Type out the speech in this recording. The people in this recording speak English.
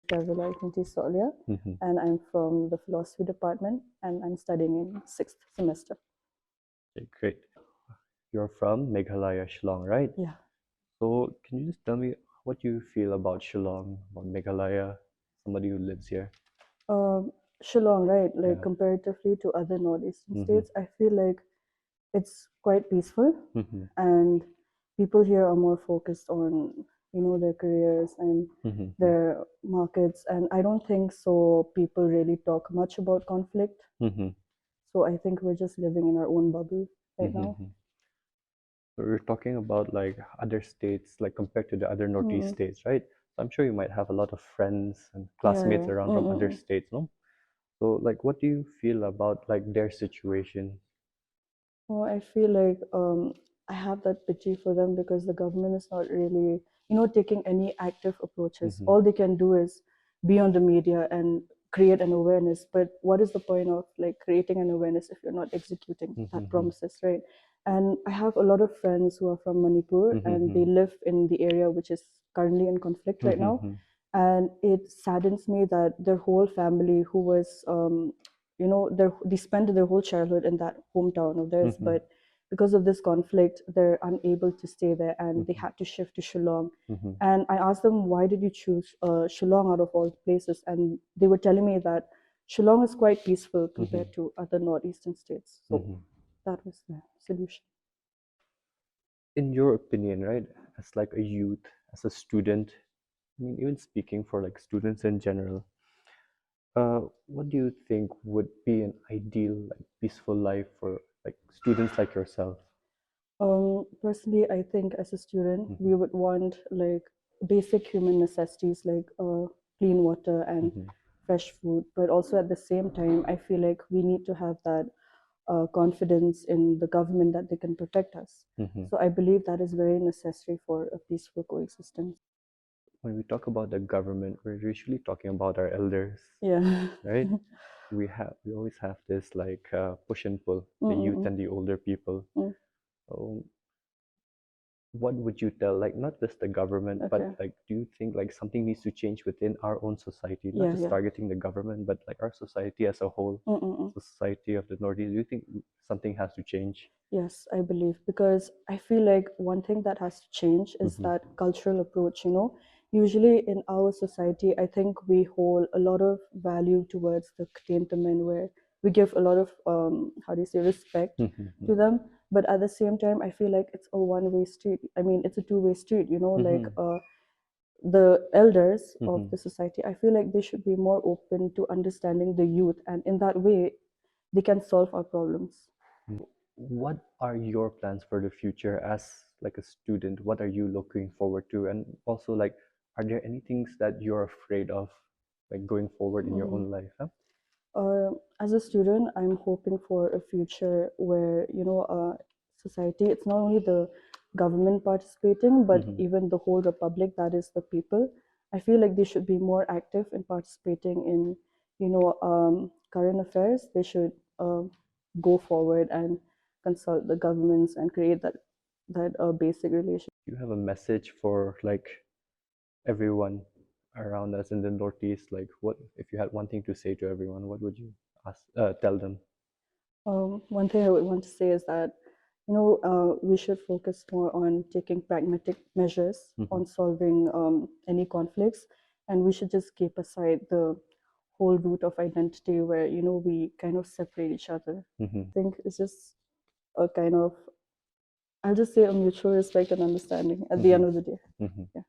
Gavrila, Sohliya, Mm-hmm. and I'm from the philosophy department, and I'm studying in sixth semester. Okay, great. You're from Meghalaya, Shillong, right? Yeah. So can you just tell me what you feel about Shillong, about Meghalaya, somebody who lives here? Um, Shillong, right? Like Yeah. comparatively to other northeastern Mm-hmm. states, I feel like it's quite peaceful, Mm-hmm. and people here are more focused on their careers and Mm-hmm. their markets. And I don't think so. People really talk much about conflict. Mm-hmm. So I think we're just living in our own bubble right now. Mm-hmm. So we're talking about like other states, like compared to the other Northeast Mm-mm. states, right? So I'm sure you might have a lot of friends and Yeah, classmates yeah. around from other Mm-mm. states, no? So like what do you feel about like their situation? Well, I feel like I have that pity for them because the government is not really, taking any active approaches. Mm-hmm. All they can do is be on the media and create an awareness. But what is the point of like creating an awareness if you're not executing that Mm-hmm. promises, right? And I have a lot of friends who are from Manipur and they Mm-hmm. live in the area which is currently in conflict right now. Mm-hmm. And it saddens me that their whole family, who was they spent their whole childhood in that hometown of theirs, Mm-hmm. but because of this conflict they're unable to stay there and they Mm-hmm. had to shift to Shillong. Mm-hmm. And I asked them, why did you choose Shillong out of all the places? And they were telling me that Shillong is quite peaceful Mm-hmm. compared to other northeastern states. So Mm-hmm. that was the solution. In your opinion, right, as like a youth, as a student, I mean, even speaking for like students in general, what do you think would be an ideal, like, peaceful life for like students like yourself? Personally, I think as a student, Mm-hmm. we would want like basic human necessities like clean water and Mm-hmm. fresh food. But also at the same time, I feel like we need to have that confidence in the government that they can protect us. Mm-hmm. So I believe that is very necessary for a peaceful coexistence. When we talk about the government, we're usually talking about our elders, Yeah. right? We always have this like push and pull, the youth Mm-mm-mm. and the older people. Mm. So what would you tell, like, not just the government, but Okay. like, do you think like something needs to change within our own society, not Yeah, just yeah. targeting the government, but like our society as a whole, Mm-mm-mm. society of the Northeast? Do you think something has to change? Yes, I believe, because I feel like one thing that has to change is Mm-hmm. that cultural approach. Usually in our society, I think we hold a lot of value towards the Katientamen, where we give a lot of how do you say, respect Mm-hmm. to them. But at the same time, I feel like it's a one-way street. I mean, it's a two-way street. Like Mm-hmm. the elders of Mm-hmm. the society, I feel like they should be more open to understanding the youth, and in that way, they can solve our problems. What are your plans for the future as like a student? What are you looking forward to? And also like, are there any things that you're afraid of, like going forward in your Mhm. own life? Huh? As a student, I'm hoping for a future where, society, it's not only the government participating, but Mm-hmm. even the whole republic, that is the people. I feel like they should be more active in participating in, current affairs. They should go forward and consult the governments and create that basic relation. Do you have a message for like everyone around us in the Northeast? Like, what if you had one thing to say to everyone? What would you tell them? One thing I would want to say is that we should focus more on taking pragmatic measures Mm-hmm. on solving any conflicts, and we should just keep aside the whole root of identity where we kind of separate each other. Mm-hmm. I think it's just a kind of, I'll just say, a mutual respect and understanding at the Mm-hmm. end of the day. Mm-hmm. Yeah.